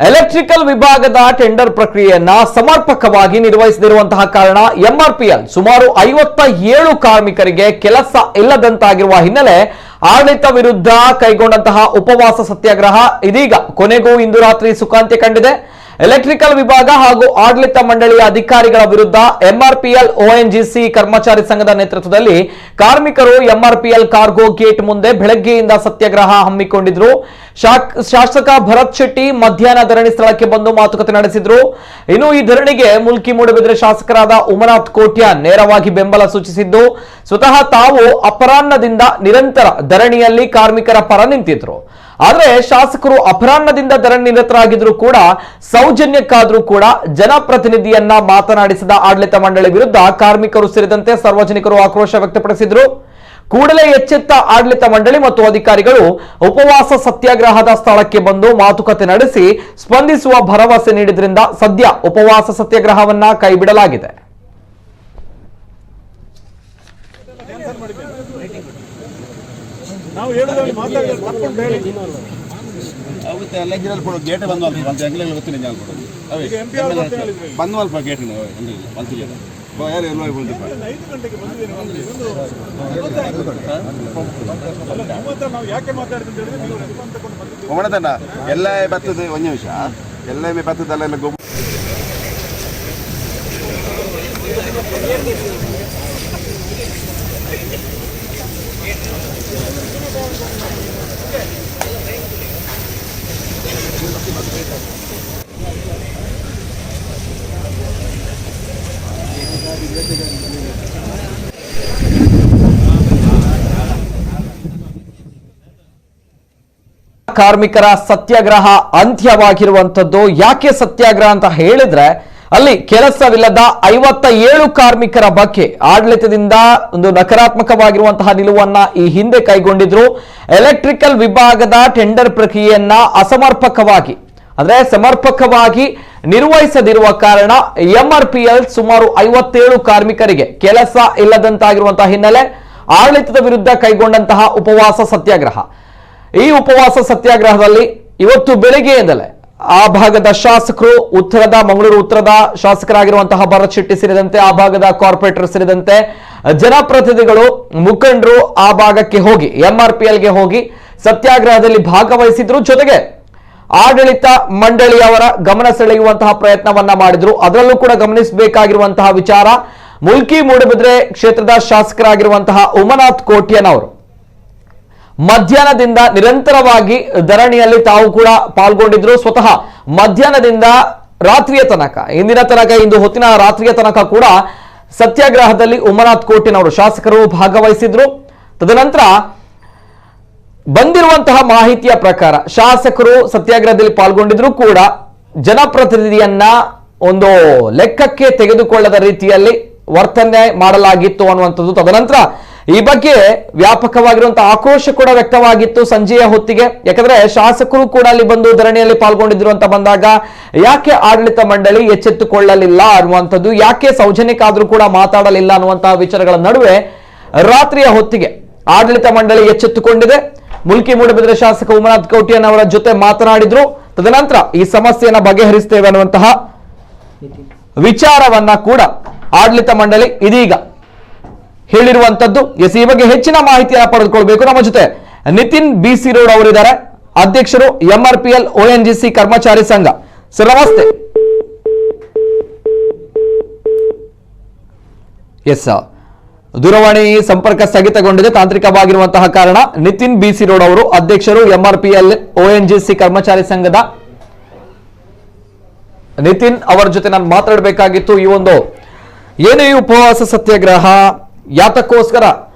Electrical ವಿಭಾಗದ tender ಪ್ರಕ್ರಿಯೆಯನ್ನ ಸಮರ್ಪಕವಾಗಿ ನಿರ್ವಹಿಸದಿರುವಂತಹ ಕಾರಣ ಎಂಆರ್ಪಿಎಲ್ ಸುಮಾರು 57 ಕಾರ್ಮಿಕರಿಗೆ ಕೆಲಸ ಇಲ್ಲದಂತಾಗಿರುವ ಹಿನ್ನೆಲೆ ಆಡಳಿತ ವಿರುದ್ಧ ಕೈಗೊಂಡಂತಹ ಉಪವಾಸ ಸತ್ಯಾಗ್ರಹ ಇದೀಗ ಕೊನೆಗೂ ಇಂದು ರಾತ್ರಿ ಸುಖಾಂತ್ಯ ಕಂಡಿದೆ. ಎಲೆಕ್ಟ್ರಿಕಲ್ ವಿಭಾಗ ಹಾಗೂ ಆಡಳಿತ ಮಂಡಳಿಯ ಅಧಿಕಾರಿಗಳ ವಿರುದ್ಧ ಎಂಆರ್ಪಿಎಲ್ ಓಎನ್ಜಿಸಿ ಕರ್ಮಚಾರಿ ಸಂಘದ ನೇತೃತ್ವದಲ್ಲಿ ಕಾರ್ಮಿಕರು ಎಂಆರ್ಪಿಎಲ್ ಕಾರ್ಗೋ ಗೇಟ್ ಮುಂದೆ ಬೆಳಗ್ಗೆಯಿಂದ ಸತ್ಯಾಗ್ರಹ ಹಮ್ಮಿಕೊಂಡಿದ್ರು. ಶಾಸಕ ಭರತ್ ಶೆಟ್ಟಿ ಮಧ್ಯಾಹ್ನ ಧರಣಿ ಸ್ಥಳಕ್ಕೆ ಬಂದು ಮಾತುಕತೆ ನಡೆಸಿದ್ರು. ಇನ್ನು ಈ ಧರಣಿಗೆ ಮುಲ್ಕಿ ಮೂಡಬಿದ್ರೆ ಶಾಸಕರಾದ ಉಮನಾಥ್ ಕೋಟ್ಯಾನ್ ನೇರವಾಗಿ ಬೆಂಬಲ ಸೂಚಿಸಿದ್ದು, ಸ್ವತಃ ತಾವು ಅಪರಾಹ್ನದಿಂದ ನಿರಂತರ ಧರಣಿಯಲ್ಲಿ ಕಾರ್ಮಿಕರ ಪರ ನಿಂತಿದ್ರು. ಆದರೆ ಶಾಸಕರು ಅಪರಾಹ್ನದಿಂದ ಧರಣಿ ನಿರತರಾಗಿದ್ರು ಕೂಡ ಸೌಜನ್ಯಕ್ಕಾದ್ರೂ ಕೂಡ ಜನಪ್ರತಿನಿಧಿಯನ್ನ ಮಾತನಾಡಿಸಿದ ಆಡಳಿತ ಮಂಡಳಿ ವಿರುದ್ಧ ಕಾರ್ಮಿಕರು ಸೇರಿದಂತೆ ಸಾರ್ವಜನಿಕರು ಆಕ್ರೋಶ ವ್ಯಕ್ತಪಡಿಸಿದ್ರು. ಕೂಡಲೇ ಎಚ್ಚೆತ್ತ ಆಡಳಿತ ಮಂಡಳಿ ಮತ್ತು ಅಧಿಕಾರಿಗಳು ಉಪವಾಸ ಸತ್ಯಾಗ್ರಹದ ಸ್ಥಳಕ್ಕೆ ಬಂದು ಮಾತುಕತೆ ನಡೆಸಿ ಸ್ಪಂದಿಸುವ ಭರವಸೆ ನೀಡಿದ್ರಿಂದ ಸದ್ಯ ಉಪವಾಸ ಸತ್ಯಾಗ್ರಹವನ್ನ ಕೈಬಿಡಲಾಗಿದೆ. ಗೇಟ್ ಬಂದ್ವಲ್ಪ ಗೇಟ್ ಒಮ್ಮತನ ಎಲ್ಲ ಬರ್ತದೆ ಒಂದು ನಿಮಿಷ ಎಲ್ಲ ಬರ್ತದಲ್ಲ ಗೊಬ್ಬರ ಕಾರ್ಮಿಕರ ಸತ್ಯಾಗ್ರಹ ಅಂತ್ಯವಾಗಿರುವಂತದ್ದು. ಯಾಕೆ ಸತ್ಯಾಗ್ರಹ ಅಂತ ಹೇಳಿದ್ರೆ, ಅಲ್ಲಿ ಕೆಲಸವಿಲ್ಲದ 57 ಕಾರ್ಮಿಕರ ಬಗ್ಗೆ ಆಡಳಿತದಿಂದ ಒಂದು ನಕಾರಾತ್ಮಕವಾಗಿರುವಂತಹ ನಿಲುವನ್ನ ಈ ಹಿಂದೆ ಕೈಗೊಂಡಿದ್ರು. ಎಲೆಕ್ಟ್ರಿಕಲ್ ವಿಭಾಗದ ಟೆಂಡರ್ ಪ್ರಕ್ರಿಯೆಯನ್ನ ಸಮರ್ಪಕವಾಗಿ ನಿರ್ವಹಿಸದಿರುವ ಕಾರಣ ಎಂಆರ್ಪಿಎಲ್ ಸುಮಾರು 57 ಕಾರ್ಮಿಕರಿಗೆ ಕೆಲಸ ಇಲ್ಲದಂತಾಗಿರುವಂತಹ ಹಿನ್ನೆಲೆ ಆಡಳಿತದ ವಿರುದ್ಧ ಕೈಗೊಂಡಂತಹ ಉಪವಾಸ ಸತ್ಯಾಗ್ರಹ. ಈ ಉಪವಾಸ ಸತ್ಯಾಗ್ರಹದಲ್ಲಿ ಇವತ್ತು ಬೆಳಗ್ಗೆಯಿಂದಲೇ ಆ ಭಾಗದ ಶಾಸಕರು, ಮಂಗಳೂರು ಉತ್ತರದ ಶಾಸಕರಾಗಿರುವಂತಹ ಭರತ್ ಶೆಟ್ಟಿ ಸೇರಿದಂತೆ ಆ ಭಾಗದ ಕಾರ್ಪೊರೇಟರ್ ಸೇರಿದಂತೆ ಜನಪ್ರತಿನಿಧಿಗಳು, ಮುಖಂಡರು ಆ ಭಾಗಕ್ಕೆ ಹೋಗಿ ಎಂಆರ್ಪಿಎಲ್ಗೆ ಹೋಗಿ ಸತ್ಯಾಗ್ರಹದಲ್ಲಿ ಭಾಗವಹಿಸಿದ್ರು. ಜೊತೆಗೆ ಆಡಳಿತ ಮಂಡಳಿಯವರ ಗಮನ ಸೆಳೆಯುವಂತಹ ಪ್ರಯತ್ನವನ್ನ ಮಾಡಿದ್ರು. ಅದರಲ್ಲೂ ಕೂಡ ಗಮನಿಸಬೇಕಾಗಿರುವಂತಹ ವಿಚಾರ, ಮುಲ್ಕಿ ಮೂಡಬಿದ್ರೆ ಕ್ಷೇತ್ರದ ಶಾಸಕರಾಗಿರುವಂತಹ ಉಮನಾಥ್ ಕೋಟ್ಯಾನ್ ಅವರು ಮಧ್ಯಾಹ್ನದಿಂದ ನಿರಂತರವಾಗಿ ಧರಣಿಯಲ್ಲಿ ತಾವು ಕೂಡ ಪಾಲ್ಗೊಂಡಿದ್ರು. ಸ್ವತಃ ಮಧ್ಯಾಹ್ನದಿಂದ ರಾತ್ರಿಯ ತನಕ, ಇಂದು ಹೊತ್ತಿನ ರಾತ್ರಿಯ ತನಕ ಕೂಡ ಸತ್ಯಾಗ್ರಹದಲ್ಲಿ ಉಮನಾಥ್ ಕೋಟ್ಯಾನ್ ಅವರು ಶಾಸಕರು ಭಾಗವಹಿಸಿದ್ರು. ತದನಂತರ ಬಂದಿರುವಂತಹ ಮಾಹಿತಿಯ ಪ್ರಕಾರ ಶಾಸಕರು ಸತ್ಯಾಗ್ರಹದಲ್ಲಿ ಪಾಲ್ಗೊಂಡಿದ್ರು ಕೂಡ ಜನಪ್ರತಿನಿಧಿಯನ್ನ ಒಂದು ಲೆಕ್ಕಕ್ಕೆ ತೆಗೆದುಕೊಳ್ಳದ ರೀತಿಯಲ್ಲಿ ವರ್ತನೆ ಮಾಡಲಾಗಿತ್ತು ಅನ್ನುವಂಥದ್ದು. ತದನಂತರ ಈ ಬಗ್ಗೆ ವ್ಯಾಪಕವಾಗಿರುವಂತಹ ಆಕ್ರೋಶ ಕೂಡ ವ್ಯಕ್ತವಾಗಿತ್ತು ಸಂಜೆಯ ಹೊತ್ತಿಗೆ. ಯಾಕಂದ್ರೆ ಶಾಸಕರು ಕೂಡ ಅಲ್ಲಿ ಬಂದು ಧರಣಿಯಲ್ಲಿ ಪಾಲ್ಗೊಂಡಿದ್ರು ಅಂತ ಬಂದಾಗ ಯಾಕೆ ಆಡಳಿತ ಮಂಡಳಿ ಎಚ್ಚೆತ್ತುಕೊಳ್ಳಲಿಲ್ಲ ಅನ್ನುವಂಥದ್ದು, ಯಾಕೆ ಸೌಜನ್ಯಕ್ಕಾದ್ರೂ ಕೂಡ ಮಾತಾಡಲಿಲ್ಲ ಅನ್ನುವಂತಹ ವಿಚಾರಗಳ ನಡುವೆ ರಾತ್ರಿಯ ಹೊತ್ತಿಗೆ ಆಡಳಿತ ಮಂಡಳಿ ಎಚ್ಚೆತ್ತುಕೊಂಡಿದೆ. ಮುಲ್ಕಿ ಮೂಡಬಿದ್ರೆ ಶಾಸಕ ಉಮನಾಥ್ ಕೋಟ್ಯಾನ್ ಅವರ ಜೊತೆ ಮಾತನಾಡಿದ್ರು. ತದನಂತರ ಈ ಸಮಸ್ಯೆಯನ್ನ ಬಗೆಹರಿಸ್ತೇವೆ ಅನ್ನುವಂತಹ ವಿಚಾರವನ್ನ ಕೂಡ ಆಡಳಿತ ಮಂಡಳಿ ಇದೀಗ ಹೇಳಿರುವಂತದ್ದು. ಈ ಬಗ್ಗೆ ಹೆಚ್ಚಿನ ಮಾಹಿತಿಯನ್ನು ಪಡೆದುಕೊಳ್ಬೇಕು. ನಮ್ಮ ಜೊತೆ ನಿತಿನ್ ಬಿಸಿ ರೋಡ್ ಅವರಿದ್ದಾರೆ, ಅಧ್ಯಕ್ಷರು ಎಂಆರ್ಪಿಎಲ್ ಓಎನ್ಜಿಸಿ ಕರ್ಮಚಾರಿ ಸಂಘ. ಸರ್ ನಮಸ್ತೆ. ಎಸ್, ದೂರವಾಣಿ ಸಂಪರ್ಕ ಸ್ಥಗಿತಗೊಂಡಿದೆ ತಾಂತ್ರಿಕವಾಗಿರುವಂತಹ ಕಾರಣ. ನಿತಿನ್ ಬಿಸಿ ರೋಡ್ ಅವರು ಅಧ್ಯಕ್ಷರು ಎಂಆರ್ಪಿಎಲ್ ಓಎನ್ಜಿಸಿ ಕರ್ಮಚಾರಿ ಸಂಘದ. ನಿತಿನ್ ಅವರ ಜೊತೆ ನಾನು ಮಾತಾಡಬೇಕಾಗಿತ್ತು. ಈ ಒಂದು ಏನು ಈ ಉಪವಾಸ ಸತ್ಯಾಗ್ರಹ, ಯಾತಕ್ಕೋಸ್ಕರ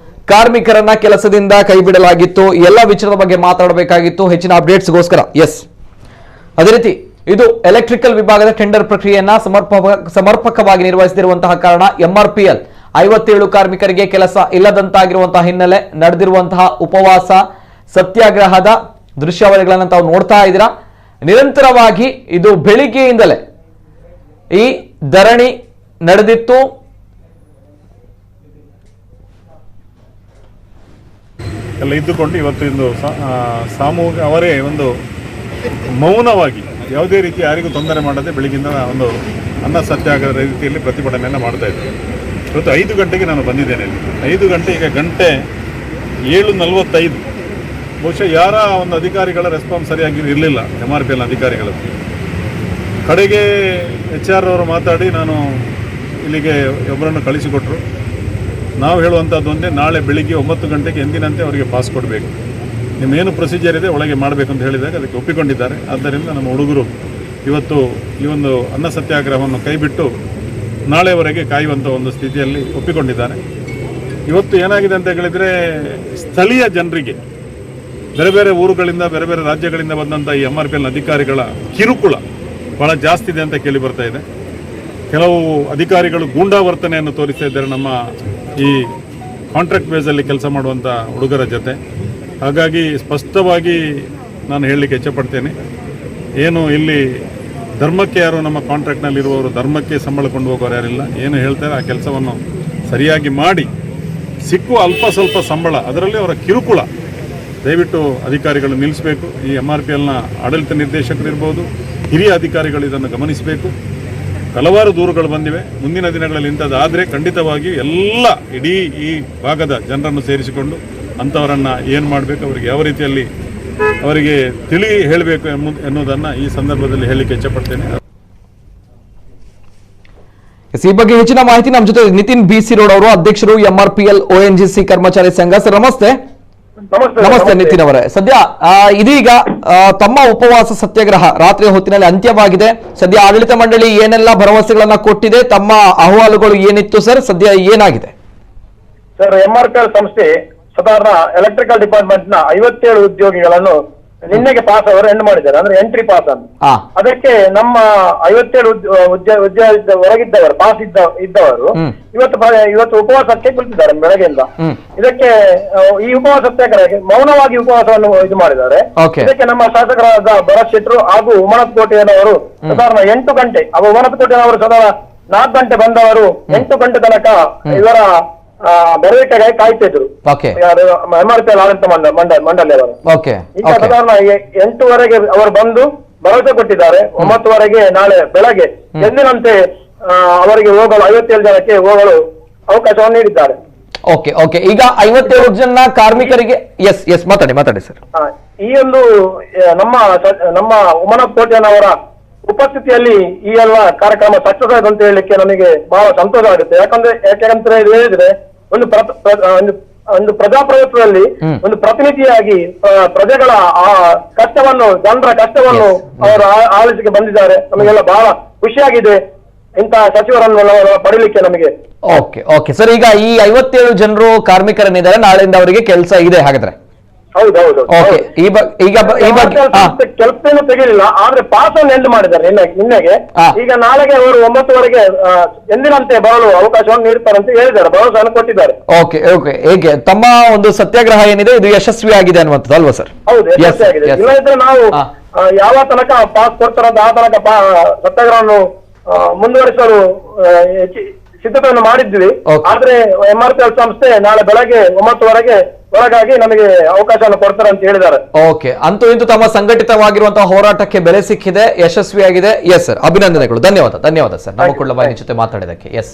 ಕಾರ್ಮಿಕರನ್ನ ಕೆಲಸದಿಂದ ಕೈ ಬಿಡಲಾಗಿತ್ತು, ಎಲ್ಲ ವಿಚಾರದ ಬಗ್ಗೆ ಮಾತಾಡಬೇಕಾಗಿತ್ತು ಹೆಚ್ಚಿನ ಅಪ್ಡೇಟ್ಸ್ಗೋಸ್ಕರ. ಎಸ್, ಅದೇ ರೀತಿ ಇದು ಎಲೆಕ್ಟ್ರಿಕಲ್ ವಿಭಾಗದ ಟೆಂಡರ್ ಪ್ರಕ್ರಿಯೆಯನ್ನ ಸಮರ್ಪಕವಾಗಿ ನಿರ್ವಹಿಸದಿರುವಂತಹ ಕಾರಣ ಎಂಆರ್ಪಿಎಲ್ 57 ಕಾರ್ಮಿಕರಿಗೆ ಕೆಲಸ ಇಲ್ಲದಂತಾಗಿರುವಂತಹ ಹಿನ್ನೆಲೆ ನಡೆದಿರುವಂತಹ ಉಪವಾಸ ಸತ್ಯಾಗ್ರಹದ ದೃಶ್ಯಾವಳಿಗಳನ್ನು ತಾವು ನೋಡ್ತಾ ಇದ್ದೀರಾ. ನಿರಂತರವಾಗಿ ಇದು ಬೆಳಿಗ್ಗೆಯಿಂದಲೇ ಈ ಧರಣಿ ನಡೆದಿತ್ತು. ಎಲ್ಲ ಇದ್ದುಕೊಂಡು ಇವತ್ತು ಇಂದು ಸಾಮೂಹಿಕ ಅವರೇ ಒಂದು ಮೌನವಾಗಿ ಯಾವುದೇ ರೀತಿ ಯಾರಿಗೂ ತೊಂದರೆ ಮಾಡದೆ ಬೆಳಗಿಂದ ಒಂದು ಅನ್ನ ಸತ್ಯಾಗ್ರಹ ರೀತಿಯಲ್ಲಿ ಪ್ರತಿಭಟನೆಯನ್ನು ಮಾಡ್ತಾ ಇದ್ದೆ. ಇವತ್ತು 5 ಗಂಟೆಗೆ ನಾನು ಬಂದಿದ್ದೇನೆ ಇಲ್ಲಿ. 5 ಗಂಟೆ, ಈಗ ಗಂಟೆ 7:45. ಬಹುಶಃ ಯಾರ ಒಂದು ಅಧಿಕಾರಿಗಳ ರೆಸ್ಪಾನ್ಸ್ ಸರಿಯಾಗಿ ಇರಲಿಲ್ಲ, MRPL ಅಧಿಕಾರಿಗಳದ್ದು. ಕಡೆಗೆ HR ಅವರು ಮಾತಾಡಿ ನಾನು ಇಲ್ಲಿಗೆ ಒಬ್ಬರನ್ನು ಕಳಿಸಿಕೊಟ್ರು. ನಾವು ಹೇಳುವಂಥದ್ದು ಒಂದೇ, ನಾಳೆ ಬೆಳಿಗ್ಗೆ 9 ಗಂಟೆಗೆ ಎಂದಿನಂತೆ ಅವರಿಗೆ ಪಾಸ್ ಕೊಡಬೇಕು, ನಿಮ್ಮೇನು ಪ್ರೊಸೀಜರ್ ಇದೆ ಒಳಗೆ ಮಾಡಬೇಕು ಅಂತ ಹೇಳಿದಾಗ ಅದಕ್ಕೆ ಒಪ್ಪಿಕೊಂಡಿದ್ದಾರೆ. ಆದ್ದರಿಂದ ನಮ್ಮ ಹುಡುಗರು ಇವತ್ತು ಈ ಒಂದು ಅನ್ನ ಸತ್ಯಾಗ್ರಹವನ್ನು ಕೈಬಿಟ್ಟು ನಾಳೆವರೆಗೆ ಕಾಯುವಂಥ ಒಂದು ಸ್ಥಿತಿಯಲ್ಲಿ ಒಪ್ಪಿಕೊಂಡಿದ್ದಾರೆ. ಇವತ್ತು ಏನಾಗಿದೆ ಅಂತ ಹೇಳಿದರೆ, ಸ್ಥಳೀಯ ಜನರಿಗೆ ಬೇರೆ ಬೇರೆ ಊರುಗಳಿಂದ ಬೇರೆ ಬೇರೆ ರಾಜ್ಯಗಳಿಂದ ಬಂದಂಥ ಈ MRPL ಅಧಿಕಾರಿಗಳ ಕಿರುಕುಳ ಭಾಳ ಜಾಸ್ತಿ ಇದೆ ಅಂತ ಕೇಳಿ ಬರ್ತಾ ಇದೆ. ಕೆಲವು ಅಧಿಕಾರಿಗಳು ಗೂಂಡಾವರ್ತನೆಯನ್ನು ತೋರಿಸ್ತಾ ಇದ್ದಾರೆ ನಮ್ಮ ಈ ಕಾಂಟ್ರಾಕ್ಟ್ ಬೇಸಲ್ಲಿ ಕೆಲಸ ಮಾಡುವಂಥ ಹುಡುಗರ ಜೊತೆ. ಹಾಗಾಗಿ ಸ್ಪಷ್ಟವಾಗಿ ನಾನು ಹೇಳಲಿಕ್ಕೆ ಇಚ್ಛಪಡ್ತೇನೆ, ಏನು ಇಲ್ಲಿ ಧರ್ಮಕ್ಕೆ ಯಾರು ನಮ್ಮ ಕಾಂಟ್ರಾಕ್ಟ್ನಲ್ಲಿರುವವರು ಧರ್ಮಕ್ಕೆ ಸಂಬಳ ಕೊಂಡು ಹೋಗೋರು ಯಾರಿಲ್ಲ. ಏನು ಹೇಳ್ತಾರೆ ಆ ಕೆಲಸವನ್ನು ಸರಿಯಾಗಿ ಮಾಡಿ ಸಿಕ್ಕುವ ಅಲ್ಪ ಸ್ವಲ್ಪ ಸಂಬಳ, ಅದರಲ್ಲಿ ಅವರ ಕಿರುಕುಳ ದಯವಿಟ್ಟು ಅಧಿಕಾರಿಗಳು ನಿಲ್ಲಿಸಬೇಕು. ಈ MRPLನ ಆಡಳಿತ ನಿರ್ದೇಶಕರಿರ್ಬೋದು, ಹಿರಿಯ ಅಧಿಕಾರಿಗಳು ಇದನ್ನು ಗಮನಿಸಬೇಕು. ಹಲವಾರು ದೂರುಗಳು ಬಂದಿವೆ. ಮುಂದಿನ ದಿನಗಳಲ್ಲಿ ಇಂಥದ್ದಾದರೆ ಖಂಡಿತವಾಗಿ ಎಲ್ಲ ಇಡೀ ಈ ಭಾಗದ ಜನರನ್ನು ಸೇರಿಸಿಕೊಂಡು ಅಂಥವರನ್ನು ಏನು ಮಾಡಬೇಕು, ಅವರಿಗೆ ಯಾವ ರೀತಿಯಲ್ಲಿ ಅವರಿಗೆ ತಿಳಿ ಹೇಳಬೇಕು ಎನ್ನುವುದನ್ನು ಈ ಸಂದರ್ಭದಲ್ಲಿ ಹೇಳಲಿಕ್ಕೆ ಇಚ್ಛಪಡ್ತೇನೆ. ಈ ಬಗ್ಗೆ ಹೆಚ್ಚಿನ ಮಾಹಿತಿ ನಮ್ಮ ಜೊತೆ ನಿತಿನ್ BC ರೋಡ್ ಅವರು, ಅಧ್ಯಕ್ಷರು MRPL ONGC ಕರ್ಮಚಾರಿ ಸಂಘ. ಸರ್ ನಮಸ್ತೆ. ನಮಸ್ತೆ ನಿತಿನ್ ಅವರೇ. ಸದ್ಯ ಇದೀಗ ತಮ್ಮ ಉಪವಾಸ ಸತ್ಯಾಗ್ರಹ ರಾತ್ರಿ ಹೊತ್ತಿನಲ್ಲಿ ಅಂತ್ಯವಾಗಿದೆ. ಸದ್ಯ ಆಡಳಿತ ಮಂಡಳಿ ಏನೆಲ್ಲ ಭರವಸೆಗಳನ್ನ ಕೊಟ್ಟಿದೆ, ತಮ್ಮ ಅಹವಾಲುಗಳು ಏನಿತ್ತು ಸರ್, ಸದ್ಯ ಏನಾಗಿದೆ? ಸರ್, MRPL ಸಂಸ್ಥೆ ಸಾಧಾರಣ ಎಲೆಕ್ಟ್ರಿಕಲ್ ಡಿಪಾರ್ಟ್ಮೆಂಟ್ ನ 57 ಉದ್ಯೋಗಿಗಳನ್ನು ನಿನ್ನೆಗೆ ಪಾಸ್ ಅವರು ಎಂಡ್ ಮಾಡಿದ್ದಾರೆ, ಅಂದ್ರೆ ಎಂಟ್ರಿ ಪಾಸ್ ಅನ್ನು. ಅದಕ್ಕೆ ನಮ್ಮ 57 ಉದ್ಯೋಗ ಹೊರಗಿದ್ದವರು ಪಾಸ್ ಇದ್ದವರು ಇವತ್ತು ಉಪವಾಸಕ್ಕೆ ಕುಳಿತಿದ್ದಾರೆ ಬೆಳಗ್ಗೆಯಿಂದ. ಇದಕ್ಕೆ ಈ ಉಪವಾಸ ಸತ್ಯಾಗ್ರಹಕ್ಕೆ ಮೌನವಾಗಿ ಉಪವಾಸವನ್ನು ಇದು ಮಾಡಿದ್ದಾರೆ. ಇದಕ್ಕೆ ನಮ್ಮ ಶಾಸಕರಾದ ಭರತ್ ಶೆಟ್ರು ಹಾಗೂ ಉಮನತ್ ಕೋಟೆಯನವರು ಸಾಧಾರಣ 8 ಗಂಟೆ, ಉಮನತ್ ಕೋಟೆಯನವರು ಸಾಧಾರಣ 4 ಗಂಟೆ ಬಂದವರು 8 ಗಂಟೆ ತನಕ ಇವರ ಬರವೇಟೆಗಾಗಿ ಕಾಯ್ತಿದ್ರು. MRPL ಆಡಳಿತ ಮಂಡಳಿಯವರು ಈಗ ಸಾಧಾರಣ 8ವರೆಗೆ ಅವರು ಬಂದು ಭರವಸೆ ಕೊಟ್ಟಿದ್ದಾರೆ. 9ವರೆಗೆ ನಾಳೆ ಬೆಳಗ್ಗೆ ಎಂದಿನಂತೆ ಅವರಿಗೆ ಹೋಗಲು 57 ಜನಕ್ಕೆ ಹೋಗಲು ಅವಕಾಶವನ್ನು ನೀಡಿದ್ದಾರೆ. ಈಗ 57 ಜನ ಕಾರ್ಮಿಕರಿಗೆ ಮಾತಾಡಿ ಸರ್. ಈ ಒಂದು ನಮ್ಮ ಉಮನತ್ ಕೋಟೆಯನವರ ಉಪಸ್ಥಿತಿಯಲ್ಲಿ ಈ ಎಲ್ಲ ಕಾರ್ಯಕ್ರಮ ಸಕ್ಸಸ್ ಆಯ್ತು ಅಂತ ಹೇಳಲಿಕ್ಕೆ ನಮಗೆ ಬಹಳ ಸಂತೋಷ ಆಗುತ್ತೆ. ಯಾಕಂತ ಹೇಳಿದ್ರೆ ಒಂದು ಪ್ರಜಾಪ್ರಭುತ್ವದಲ್ಲಿ ಒಂದು ಪ್ರತಿನಿಧಿಯಾಗಿ ಪ್ರಜೆಗಳ ಕಷ್ಟವನ್ನು, ಜನರ ಕಷ್ಟವನ್ನು ಅವರು ಆಲಿಸಿಗೆ ಬಂದಿದ್ದಾರೆ. ನಮಗೆಲ್ಲ ಬಹಳ ಖುಷಿಯಾಗಿದೆ ಇಂತಹ ಸಚಿವರನ್ನು ಪಡೀಲಿಕ್ಕೆ ನಮಗೆ. ಓಕೆ ಸರ್, ಈಗ ಈ 57 ಜನರು ಕಾರ್ಮಿಕರನ್ನಿದ್ದಾರೆ, ನಾಳೆಯಿಂದ ಅವರಿಗೆ ಕೆಲಸ ಇದೆ ಹಾಗಾದ್ರೆ? ಹೌದೌದು. ಕೆಲಸವನ್ನು ತೆಗೆಯಲಿಲ್ಲ, ಆದ್ರೆ ಪಾಸ್ ಅನ್ನು ಎಂಡ್ ಮಾಡಿದ್ದಾರೆ ನಿನ್ನೆಗೆ. ಈಗ ನಾಳೆಗೆ ಅವರು 9ವರೆಗೆ ಎಂದಿನಂತೆ ಬರಲು ಅವಕಾಶವನ್ನು ನೀಡುತ್ತಾರೆ ಅಂತ ಹೇಳಿದ್ದಾರೆ, ಭರವಸೆಯನ್ನು ಕೊಟ್ಟಿದ್ದಾರೆ. ಹೇಗೆ ತಮ್ಮ ಒಂದು ಸತ್ಯಾಗ್ರಹ ಏನಿದೆ ಇದು ಯಶಸ್ವಿ ಆಗಿದೆ ಅನ್ನುವಂಥದ್ದು ಅಲ್ವಾ ಸರ್? ಹೌದು, ಯಶಸ್ವಿಯಾಗಿದೆ. ಇಲ್ಲದಿದ್ರೆ ನಾವು ಯಾವ ತನಕ ಪಾಸ್ ಕೊಡ್ತಾರಂತ ಆ ತನಕ ಸತ್ಯಾಗ್ರಹವನ್ನು ಮುಂದುವರಿಸಲು ಸಿದ್ಧತೆಯನ್ನು ಮಾಡಿದ್ವಿ. ಆದ್ರೆ MRPL ಸಂಸ್ಥೆ ನಾಳೆ ಬೆಳಗ್ಗೆ 9ವರೆಗೆ ಒಳಗಾಗಿ ನಮಗೆ ಅವಕಾಶವನ್ನು ಕೊಡ್ತಾರೆ ಅಂತ ಹೇಳಿದ್ದಾರೆ. ಅಂತೂ ಇಂತೂ ತಮ್ಮ ಸಂಘಟಿತವಾಗಿರುವಂತಹ ಹೋರಾಟಕ್ಕೆ ಬೆಲೆ ಸಿಕ್ಕಿದೆ, ಯಶಸ್ವಿಯಾಗಿದೆ. ಎಸ್ ಸರ್, ಅಭಿನಂದನೆಗಳು. ಧನ್ಯವಾದ ಸರ್ ನಮ್ಮ ಕುಳ್ಳಬಾಯಿ ಜೊತೆ ಮಾತಾಡಿದಕ್ಕೆ. ಎಸ್.